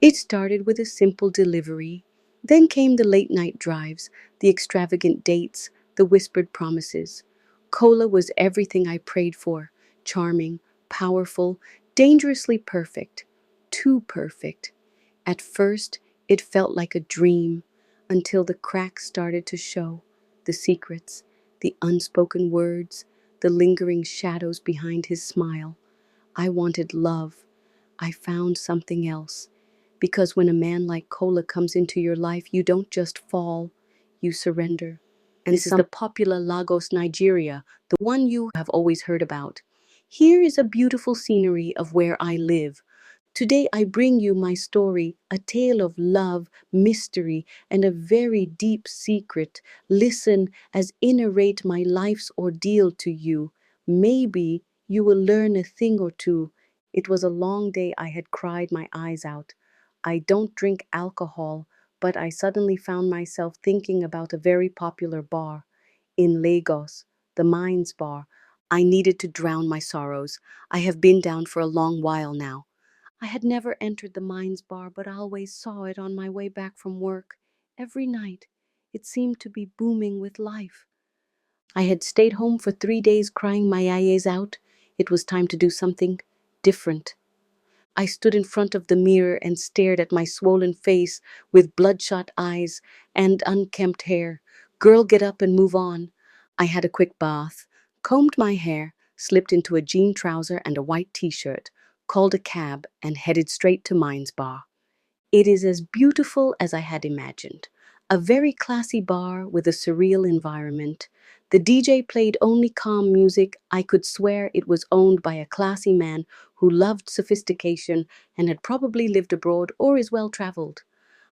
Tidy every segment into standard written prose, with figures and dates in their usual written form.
It started with a simple delivery. Then came the late night drives, the extravagant dates, the whispered promises. Kola was everything I prayed for: charming, powerful, dangerously perfect. Too perfect. At first, it felt like a dream until the cracks started to show: the secrets, the unspoken words, the lingering shadows behind his smile. I wanted love. I found something else. Because when a man like Kola comes into your life, you don't just fall, you surrender. And this is the popular Lagos, Nigeria, the one you have always heard about. Here is a beautiful scenery of where I live. Today I bring you my story, a tale of love, mystery, and a very deep secret. Listen as I narrate my life's ordeal to you. Maybe you will learn a thing or two. It was a long day. I had cried my eyes out. I don't drink alcohol, but I suddenly found myself thinking about a very popular bar in Lagos, the Mines Bar. I needed to drown my sorrows. I have been down for a long while now. I had never entered the Mines Bar, but I always saw it on my way back from work. Every night, it seemed to be booming with life. I had stayed home for 3 days crying my eyes out. It was time to do something different. I stood in front of the mirror and stared at my swollen face with bloodshot eyes and unkempt hair. Girl, get up and move on. I had a quick bath, combed my hair, slipped into a jean trouser and a white t-shirt, called a cab, and headed straight to Mines Bar. It is as beautiful as I had imagined. A very classy bar with a surreal environment. The DJ played only calm music. I could swear it was owned by a classy man who loved sophistication and had probably lived abroad or is well traveled.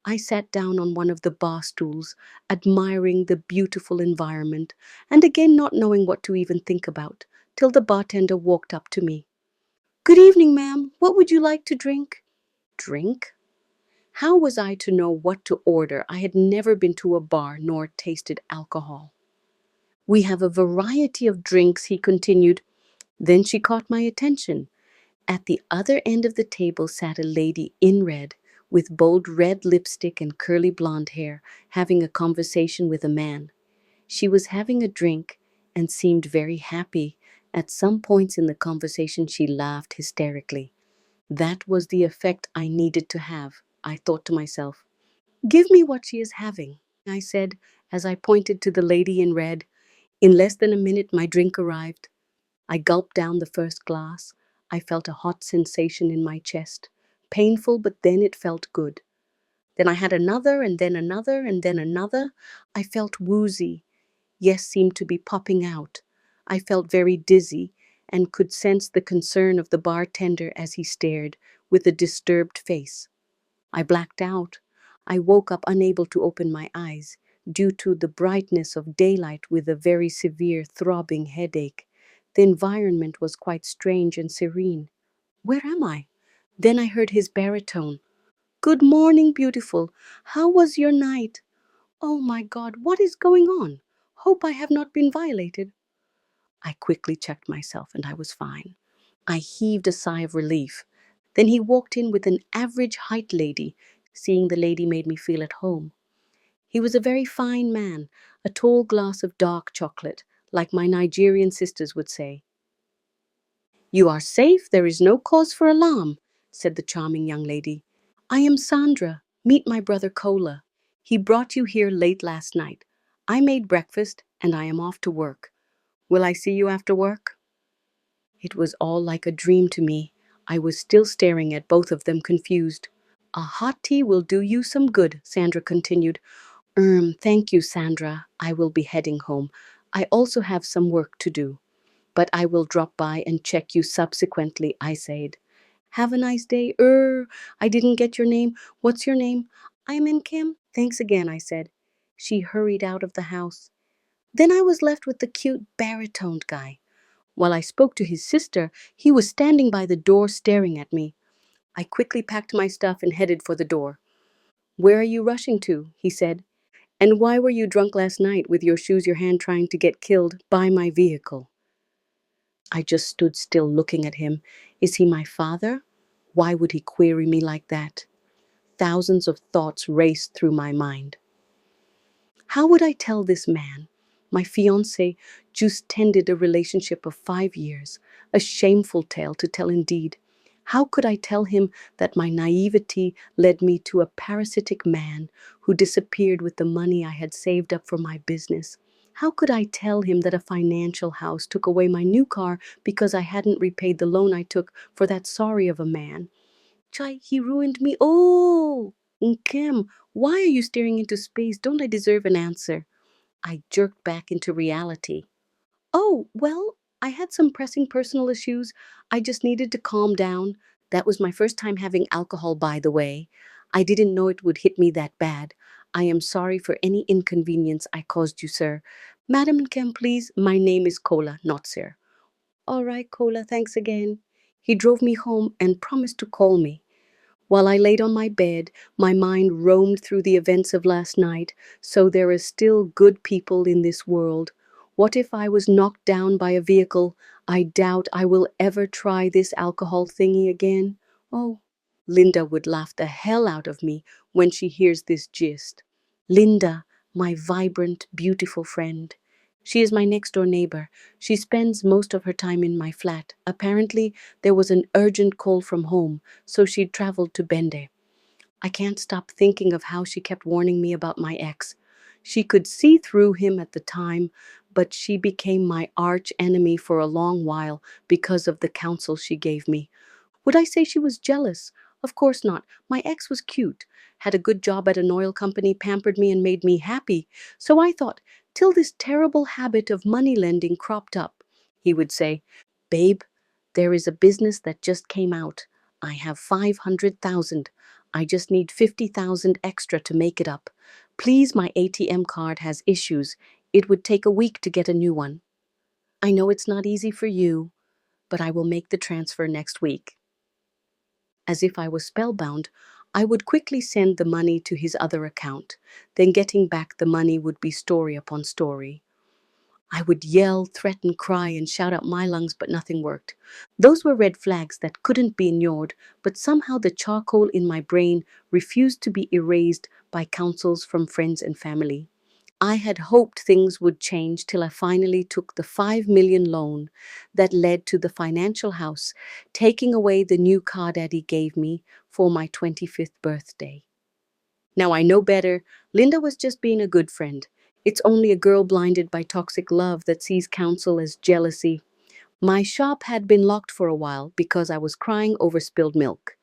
I sat down on one of the bar stools, admiring the beautiful environment, and again not knowing what to even think about, till the bartender walked up to me. "Good evening, ma'am. What would you like to drink?" Drink? How was I to know what to order? I had never been to a bar nor tasted alcohol. "We have a variety of drinks," he continued. Then she caught my attention. At the other end of the table sat a lady in red, with bold red lipstick and curly blonde hair, having a conversation with a man. She was having a drink and seemed very happy. At some points in the conversation, she laughed hysterically. That was the effect I needed to have, I thought to myself. "Give me what she is having," I said, as I pointed to the lady in red. In less than a minute, my drink arrived. I gulped down the first glass. I felt a hot sensation in my chest. Painful, but then it felt good. Then I had another, and then another, and then another. I felt woozy. Yes, seemed to be popping out. I felt very dizzy and could sense the concern of the bartender as he stared, with a disturbed face. I blacked out. I woke up unable to open my eyes due to the brightness of daylight with a very severe throbbing headache. The environment was quite strange and serene. Where am I? Then I heard his baritone. "Good morning, beautiful. How was your night? Oh my God, what is going on? Hope I have not been violated." I quickly checked myself and I was fine. I heaved a sigh of relief. Then he walked in with an average height lady. Seeing the lady made me feel at home. He was a very fine man, a tall glass of dark chocolate, like my Nigerian sisters would say. "You are safe, there is no cause for alarm," said the charming young lady. "I am Sandra. Meet my brother Kola. He brought you here late last night. I made breakfast and I am off to work. Will I see you after work?" It was all like a dream to me. I was still staring at both of them, confused. "A hot tea will do you some good," Sandra continued. Thank you, Sandra. I will be heading home. I also have some work to do. But I will drop by and check you subsequently," I said. "Have a nice day." I didn't get your name. What's your name?" "I'm Nkem." "Thanks again," I said. She hurried out of the house. Then I was left with the cute baritoned guy. While I spoke to his sister, he was standing by the door staring at me. I quickly packed my stuff and headed for the door. "Where are you rushing to?" he said. "And why were you drunk last night with your shoes your hand trying to get killed by my vehicle?" I just stood still looking at him. Is he my father? Why would he query me like that? thousands of thoughts raced through my mind. How would I tell this man? My fiance just tended a relationship of 5 years, a shameful tale to tell indeed. How could I tell him that my naivety led me to a parasitic man who disappeared with the money I had saved up for my business? How could I tell him that a financial house took away my new car because I hadn't repaid the loan I took for that sorry of a man? Chai, he ruined me. Oh, Nkem, why are you staring into space? Don't I deserve an answer? I jerked back into reality. Oh, well, I had some pressing personal issues. I just needed to calm down. That was my first time having alcohol, by the way. I didn't know it would hit me that bad. I am sorry for any inconvenience I caused you, sir. Madam Nkem, please. My name is Kola, not sir. All right, Kola, thanks again. He drove me home and promised to call me. While I laid on my bed, my mind roamed through the events of last night. So there are still good people in this world. What if I was knocked down by a vehicle? I doubt I will ever try this alcohol thingy again. Oh, Linda would laugh the hell out of me when she hears this gist. Linda, my vibrant, beautiful friend. She is my next door neighbor. She spends most of her time in my flat. Apparently, there was an urgent call from home, so she'd traveled to Bende. I can't stop thinking of how she kept warning me about my ex. She could see through him at the time, but she became my arch enemy for a long while because of the counsel she gave me. Would I say she was jealous? Of course not. My ex was cute, had a good job at an oil company, pampered me, and made me happy. So I thought, till this terrible habit of money lending cropped up. He would say, Babe, there is a business that just came out. I have 500,000. I just need 50,000 extra to make it up. Please, my ATM card has issues. It would take a week to get a new one. I know it's not easy for you, but I will make the transfer next week. As if I was spellbound, I would quickly send the money to his other account. Then getting back the money would be story upon story. I would yell, threaten, cry, and shout out my lungs, but nothing worked. Those were red flags that couldn't be ignored, but somehow the charcoal in my brain refused to be erased by counsels from friends and family. I had hoped things would change till I finally took the 5 million loan that led to the financial house taking away the new car daddy gave me for my 25th birthday. Now I know better. Linda was just being a good friend. It's only a girl blinded by toxic love that sees counsel as jealousy. My shop had been locked for a while because I was crying over spilled milk.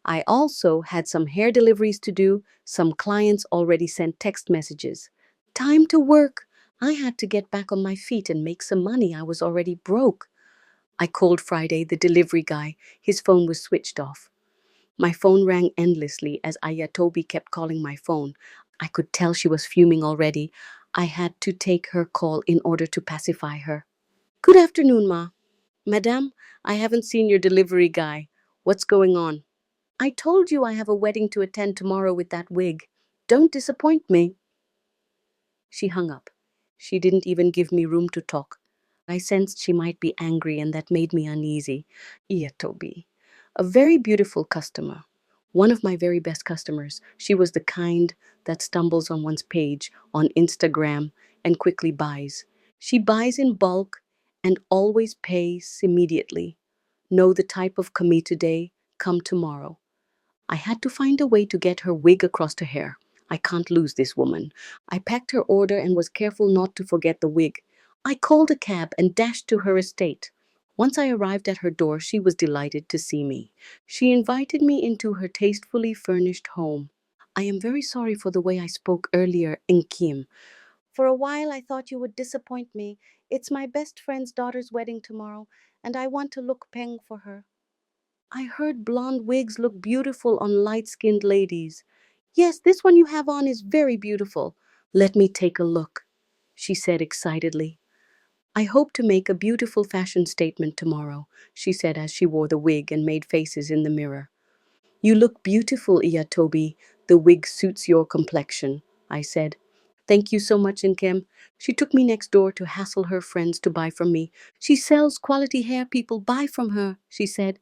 I also had some hair deliveries to do. Some clients already sent text messages. Time to work. I had to get back on my feet and make some money. I was already broke. I called Friday, the delivery guy. His phone was switched off. My phone rang endlessly as Ayatobi kept calling my phone. I could tell she was fuming already. I had to take her call in order to pacify her. Good afternoon, Ma. Madame, I haven't seen your delivery guy. What's going on? I told you I have a wedding to attend tomorrow with that wig. Don't disappoint me. She hung up. She didn't even give me room to talk. I sensed she might be angry, and that made me uneasy. Toby, a very beautiful customer. One of my very best customers. She was the kind that stumbles on one's page on Instagram and quickly buys. She buys in bulk and always pays immediately. Know the type of come today, come tomorrow. I had to find a way to get her wig across her hair. I can't lose this woman. I packed her order and was careful not to forget the wig. I called a cab and dashed to her estate. Once I arrived at her door, she was delighted to see me. She invited me into her tastefully furnished home. I am very sorry for the way I spoke earlier, Nkem. For a while, I thought you would disappoint me. It's my best friend's daughter's wedding tomorrow, and I want to look peng for her. I heard blonde wigs look beautiful on light-skinned ladies. Yes, this one you have on is very beautiful. Let me take a look, she said excitedly. I hope to make a beautiful fashion statement tomorrow, she said as she wore the wig and made faces in the mirror. You look beautiful, Iyatobi. The wig suits your complexion, I said. Thank you so much, Nkem. She took me next door to hassle her friends to buy from me. She sells quality hair, people buy from her, she said.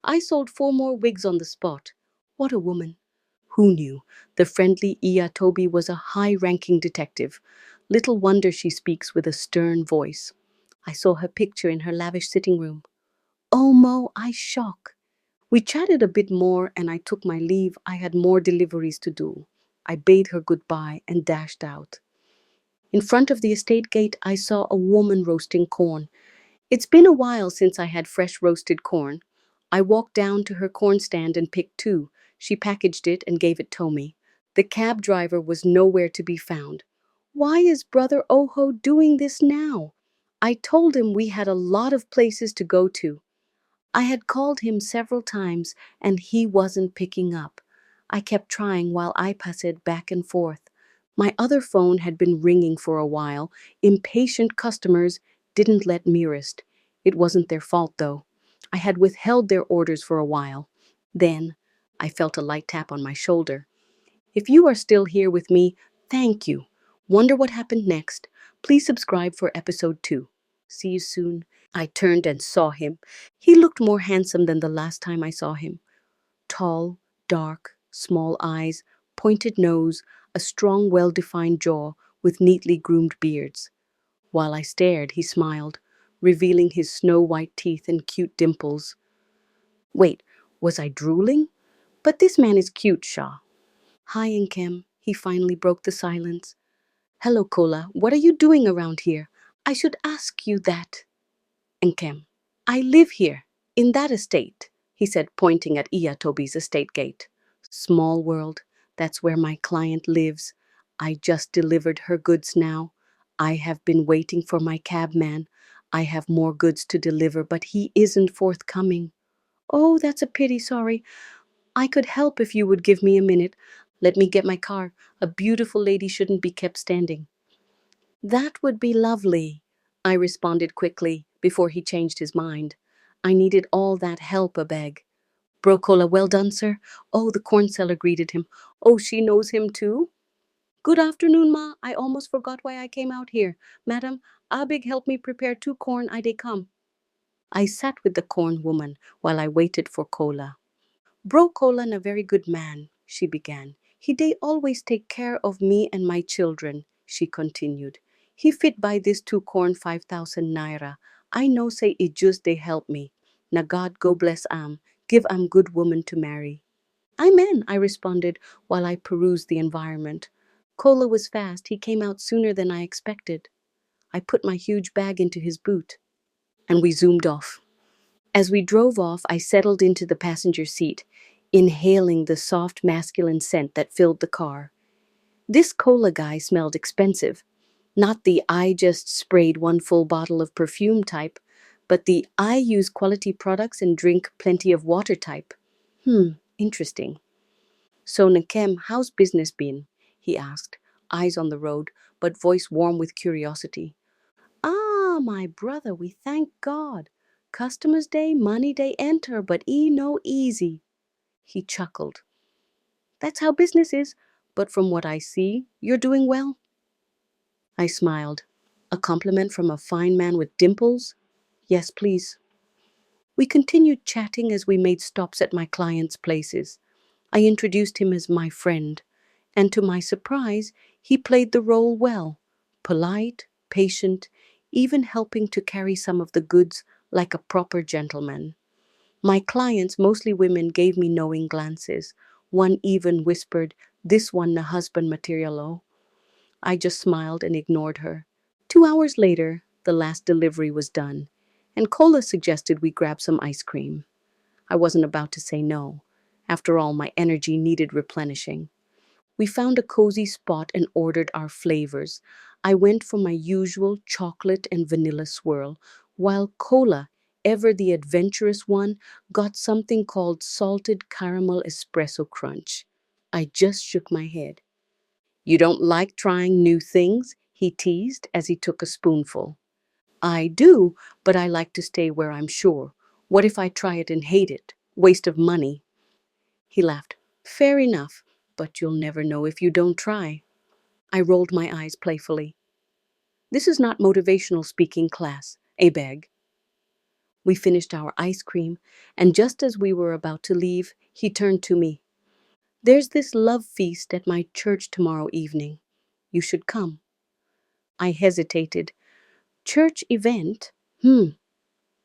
I sold 4 more wigs on the spot. What a woman. Who knew? The friendly Iya Toby was a high-ranking detective. Little wonder she speaks with a stern voice. I saw her picture in her lavish sitting room. Oh, Mo, I shock. We chatted a bit more and I took my leave. I had more deliveries to do. I bade her goodbye and dashed out. In front of the estate gate, I saw a woman roasting corn. It's been a while since I had fresh roasted corn. I walked down to her corn stand and picked two. She packaged it and gave it to me. The cab driver was nowhere to be found. Why is Brother Oho doing this now? I told him we had a lot of places to go to. I had called him several times and he wasn't picking up. I kept trying while I passed back and forth. My other phone had been ringing for a while. Impatient customers didn't let me rest. It wasn't their fault, though. I had withheld their orders for a while. Then I felt a light tap on my shoulder. If you are still here with me, thank you. Wonder what happened next? Please subscribe for episode 2. See you soon. I turned and saw him. He looked more handsome than the last time I saw him. Tall, dark, small eyes, pointed nose, a strong, well-defined jaw with neatly groomed beards. While I stared, he smiled, revealing his snow-white teeth and cute dimples. Wait, was I drooling? But this man is cute, Shah. Hi, Nkem. He finally broke the silence. Hello, Kola. What are you doing around here? I should ask you that. Nkem. I live here, in that estate, he said, pointing at Iya Toby's estate gate. Small world, that's where my client lives. I just delivered her goods now. I have been waiting for my cabman. I have more goods to deliver, but he isn't forthcoming. Oh, that's a pity, sorry. I could help if you would give me a minute. Let me get my car. A beautiful lady shouldn't be kept standing. That would be lovely, I responded quickly before he changed his mind. I needed all that help a beg. Brocola, well done, sir. Oh, the corn seller greeted him. Oh, she knows him too? Good afternoon, ma. I almost forgot why I came out here. Madam, Abig helped me prepare 2 corn I dey come. I sat with the corn woman while I waited for Kola. Bro Kolan a very good man, she began. He dey always take care of me and my children, she continued. He fit buy this 2 corn 5,000 naira. I know say it just they help me. Na God go bless give good woman to marry. Amen, I responded while I perused the environment. Kola was fast. He came out sooner than I expected. I put my huge bag into his boot and we zoomed off. As we drove off, I settled into the passenger seat, inhaling the soft masculine scent that filled the car. This cola guy smelled expensive, not the I just sprayed 1 full bottle of perfume type, but the I use quality products and drink plenty of water type. Interesting. So Nkem, how's business been? He asked, eyes on the road, but voice warm with curiosity. Ah, my brother, we thank God. Customers day, money day enter, but no easy. He chuckled. That's how business is, but from what I see, you're doing well. I smiled. A compliment from a fine man with dimples? Yes, please. We continued chatting as we made stops at my clients' places. I introduced him as my friend, and to my surprise, he played the role well. Polite, patient, even helping to carry some of the goods like a proper gentleman. My clients, mostly women, gave me knowing glances. One even whispered, "This one na husband material, oh." I just smiled and ignored her. 2 hours later, the last delivery was done, and Kola suggested we grab some ice cream. I wasn't about to say no. After all, my energy needed replenishing. We found a cozy spot and ordered our flavors. I went for my usual chocolate and vanilla swirl, while Kola, ever the adventurous one, got something called salted caramel espresso crunch. I just shook my head. You don't like trying new things? He teased as he took a spoonful. I do, but I like to stay where I'm sure. What if I try it and hate it? Waste of money. He laughed. Fair enough, but you'll never know if you don't try. I rolled my eyes playfully. This is not motivational speaking class, I beg. We finished our ice cream, and just as we were about to leave, he turned to me. There's this love feast at my church tomorrow evening. You should come. I hesitated. Church event?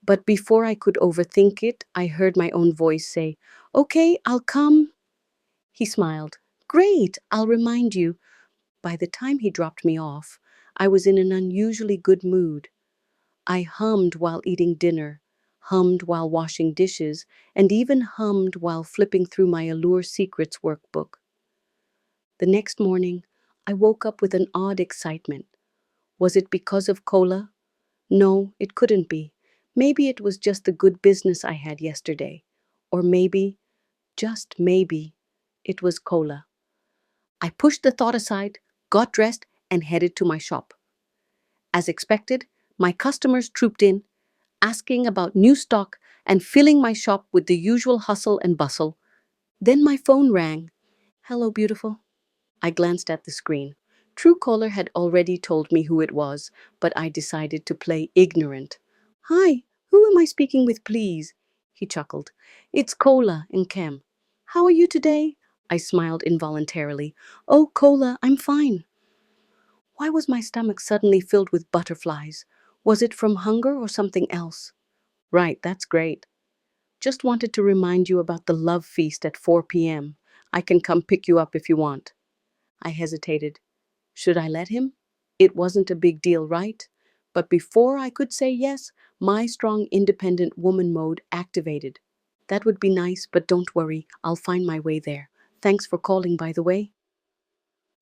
But before I could overthink it, I heard my own voice say, Okay, I'll come. He smiled. Great, I'll remind you. By the time he dropped me off, I was in an unusually good mood. I hummed while eating dinner, hummed while washing dishes, and even hummed while flipping through my Allure Secrets workbook. The next morning, I woke up with an odd excitement. Was it because of Kola? No, it couldn't be. Maybe it was just the good business I had yesterday. Or maybe, just maybe, it was Kola. I pushed the thought aside, got dressed, and headed to my shop. As expected, my customers trooped in, asking about new stock and filling my shop with the usual hustle and bustle. Then my phone rang. Hello, beautiful. I glanced at the screen. Truecaller had already told me who it was, but I decided to play ignorant. Hi, who am I speaking with, please? He chuckled. It's Kola and Nkem. How are you today? I smiled involuntarily. Oh, Kola, I'm fine. Why was my stomach suddenly filled with butterflies? Was it from hunger or something else? Right, that's great. Just wanted to remind you about the love feast at 4 p.m. I can come pick you up if you want. I hesitated. Should I let him? It wasn't a big deal, right? But before I could say yes, my strong independent woman mode activated. That would be nice, but don't worry, I'll find my way there. Thanks for calling, by the way.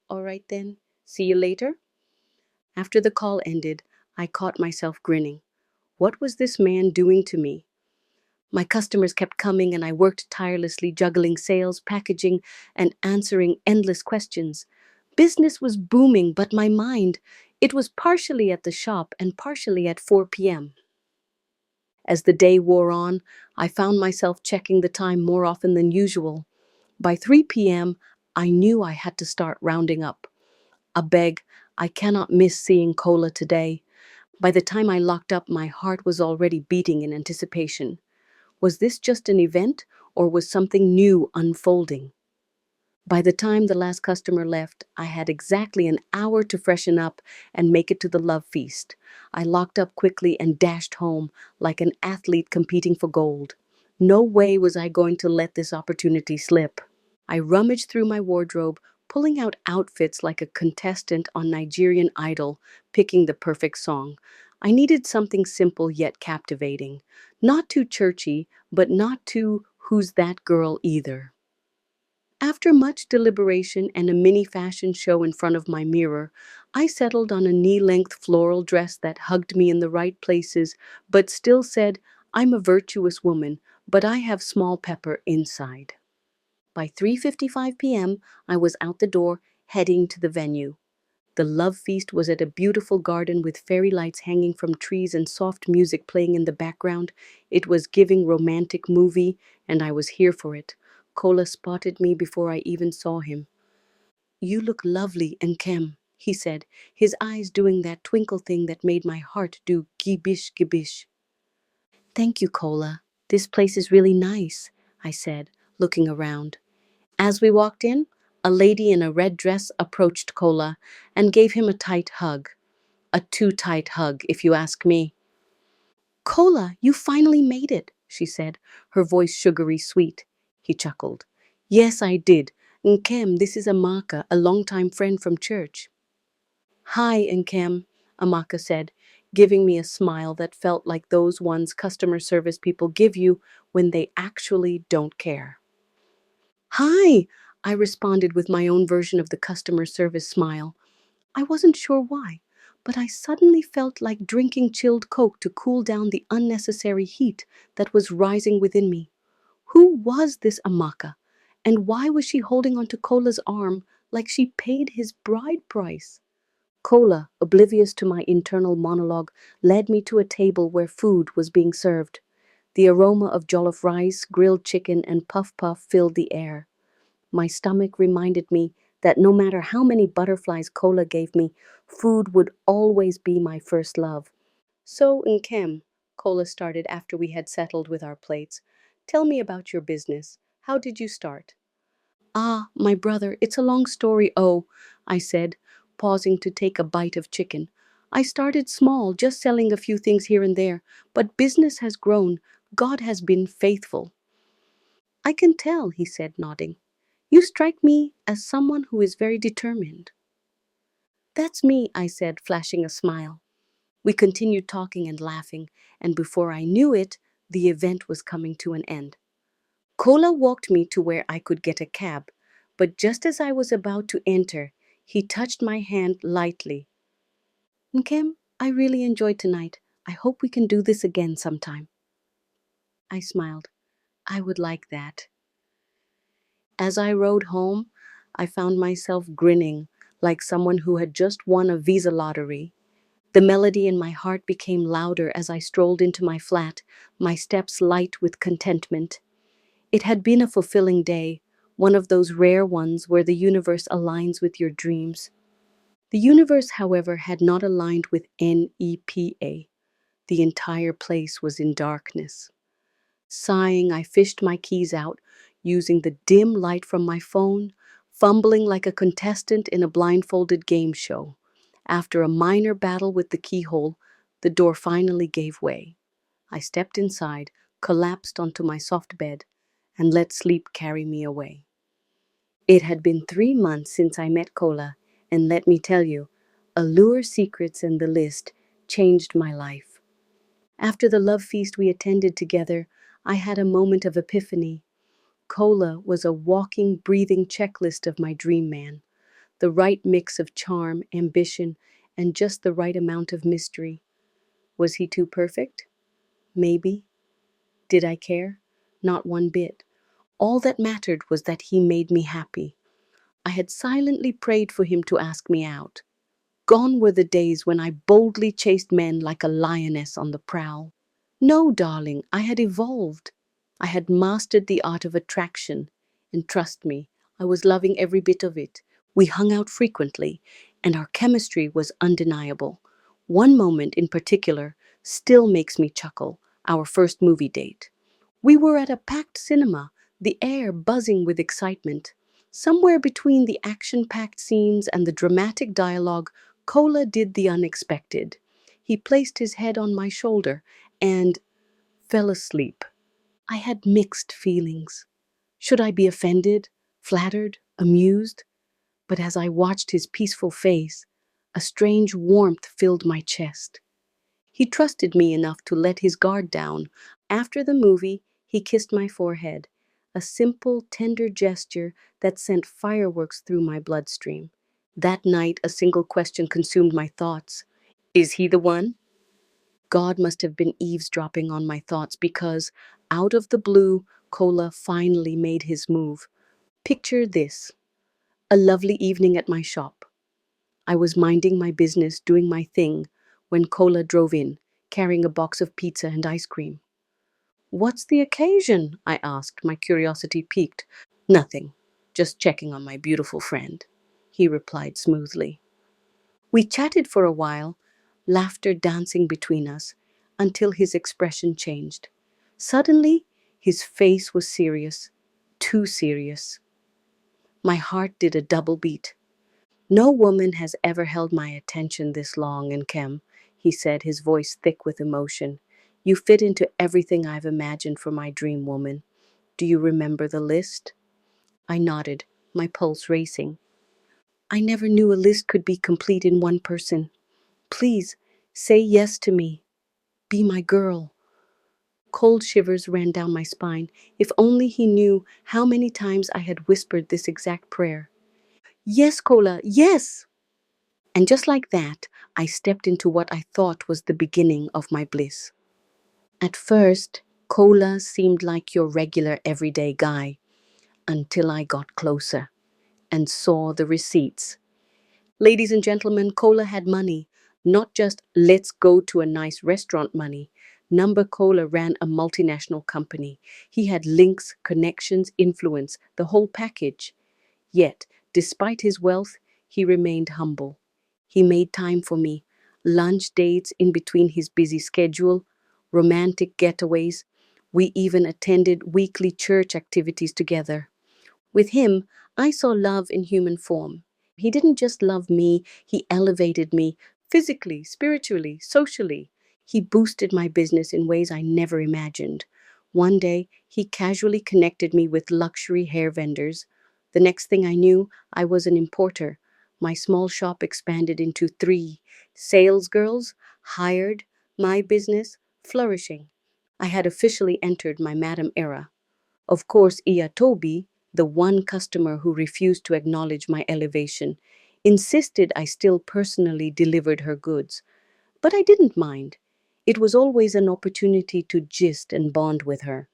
All right then, see you later. After the call ended, I caught myself grinning. What was this man doing to me? My customers kept coming and I worked tirelessly juggling sales, packaging, and answering endless questions. Business was booming, but my mind, it was partially at the shop and partially at 4 p.m. As the day wore on, I found myself checking the time more often than usual. By 3 p.m., I knew I had to start rounding up. A beg, I cannot miss seeing Kola today. By the time I locked up, my heart was already beating in anticipation. Was this just an event, or was something new unfolding? By the time the last customer left, I had exactly an hour to freshen up and make it to the love feast. I locked up quickly and dashed home like an athlete competing for gold. No way was I going to let this opportunity slip. I rummaged through my wardrobe, pulling out outfits like a contestant on Nigerian Idol, picking the perfect song. I needed something simple yet captivating. Not too churchy, but not too who's that girl either. After much deliberation and a mini fashion show in front of my mirror, I settled on a knee-length floral dress that hugged me in the right places, but still said, I'm a virtuous woman, but I have small pepper inside. By 3:55 p.m., I was out the door, heading to the venue. The love feast was at a beautiful garden with fairy lights hanging from trees and soft music playing in the background. It was giving romantic movie, and I was here for it. Kola spotted me before I even saw him. You look lovely, Nkem, he said, his eyes doing that twinkle thing that made my heart do gibish gibish. Thank you, Kola. This place is really nice, I said, looking around. As we walked in, a lady in a red dress approached Kola and gave him a tight hug. A too tight hug, if you ask me. Kola, you finally made it, she said, her voice sugary sweet. He chuckled. Yes, I did. Nkem, this is Amaka, a longtime friend from church. Hi, Nkem, Amaka said, giving me a smile that felt like those ones customer service people give you when they actually don't care. Hi, I responded with my own version of the customer service smile. I wasn't sure why, but I suddenly felt like drinking chilled Coke to cool down the unnecessary heat that was rising within me. Who was this Amaka? And why was she holding onto Kola's arm like she paid his bride price? Kola, oblivious to my internal monologue, led me to a table where food was being served. The aroma of jollof rice, grilled chicken, and puff puff filled the air. My stomach reminded me that no matter how many butterflies Kola gave me, food would always be my first love. So, Nkem, Kola started after we had settled with our plates, tell me about your business. How did you start? Ah, my brother, it's a long story. Oh, I said, pausing to take a bite of chicken. I started small, just selling a few things here and there, but business has grown. God has been faithful. I can tell, he said, nodding. You strike me as someone who is very determined. That's me, I said, flashing a smile. We continued talking and laughing, and before I knew it, the event was coming to an end. Kola walked me to where I could get a cab, but just as I was about to enter, he touched my hand lightly. Nkem, I really enjoyed tonight. I hope we can do this again sometime. I smiled. I would like that. As I rode home, I found myself grinning like someone who had just won a visa lottery. The melody in my heart became louder as I strolled into my flat, my steps light with contentment. It had been a fulfilling day, one of those rare ones where the universe aligns with your dreams. The universe, however, had not aligned with NEPA. The entire place was in darkness. Sighing, I fished my keys out, using the dim light from my phone, fumbling like a contestant in a blindfolded game show. After a minor battle with the keyhole, the door finally gave way. I stepped inside, collapsed onto my soft bed, and let sleep carry me away. It had been 3 months since I met Kola, and let me tell you, Allure Secrets and the List changed my life. After the love feast we attended together, I had a moment of epiphany. Kola was a walking, breathing checklist of my dream man, the right mix of charm, ambition, and just the right amount of mystery. Was he too perfect? Maybe. Did I care? Not one bit. All that mattered was that he made me happy. I had silently prayed for him to ask me out. Gone were the days when I boldly chased men like a lioness on the prowl. No, darling, I had evolved. I had mastered the art of attraction, and trust me, I was loving every bit of it. We hung out frequently, and our chemistry was undeniable. One moment in particular still makes me chuckle, our first movie date. We were at a packed cinema, the air buzzing with excitement. Somewhere between the action-packed scenes and the dramatic dialogue, Kola did the unexpected. He placed his head on my shoulder and fell asleep. I had mixed feelings. Should I be offended, flattered, amused? But as I watched his peaceful face, a strange warmth filled my chest. He trusted me enough to let his guard down. After the movie, he kissed my forehead, a simple, tender gesture that sent fireworks through my bloodstream. That night, a single question consumed my thoughts. Is he the one? God must have been eavesdropping on my thoughts because, out of the blue, Kola finally made his move. Picture this: a lovely evening at my shop. I was minding my business, doing my thing, when Kola drove in, carrying a box of pizza and ice cream. What's the occasion? I asked, my curiosity piqued. Nothing, just checking on my beautiful friend, he replied smoothly. We chatted for a while, laughter dancing between us, until his expression changed. Suddenly, his face was serious, too serious. My heart did a double beat. No woman has ever held my attention this long, Nkem, he said, his voice thick with emotion. You fit into everything I've imagined for my dream woman. Do you remember the list? I nodded, my pulse racing. I never knew a list could be complete in one person. Please, say yes to me. Be my girl. Cold shivers ran down my spine. If only he knew how many times I had whispered this exact prayer. Yes, Kola, yes! And just like that, I stepped into what I thought was the beginning of my bliss. At first, Kola seemed like your regular everyday guy, until I got closer and saw the receipts. Ladies and gentlemen, Kola had money, not just let's go to a nice restaurant money. Number Kola ran a multinational company. He had links, connections, influence, the whole package. Yet, despite his wealth, he remained humble. He made time for me, lunch dates in between his busy schedule, romantic getaways. We even attended weekly church activities together. With him, I saw love in human form. He didn't just love me, he elevated me physically, spiritually, socially. He boosted my business in ways I never imagined. One day, he casually connected me with luxury hair vendors. The next thing I knew, I was an importer. My small shop expanded into three. Sales girls hired, my business flourishing. I had officially entered my madam era. Of course, Iyatobi, the one customer who refused to acknowledge my elevation, insisted I still personally delivered her goods. But I didn't mind. It was always an opportunity to gist and bond with her.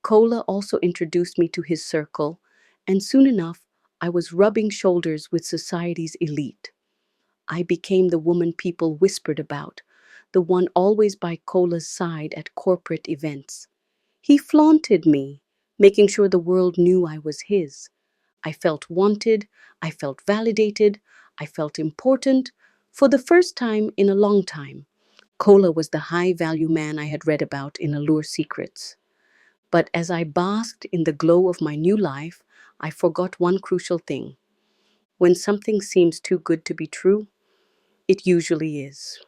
Kola also introduced me to his circle, and soon enough, I was rubbing shoulders with society's elite. I became the woman people whispered about, the one always by Kola's side at corporate events. He flaunted me, making sure the world knew I was his. I felt wanted, I felt validated, I felt important. For the first time in a long time, Kola was the high value man I had read about in Allure Secrets. But as I basked in the glow of my new life, I forgot one crucial thing. When something seems too good to be true, it usually is.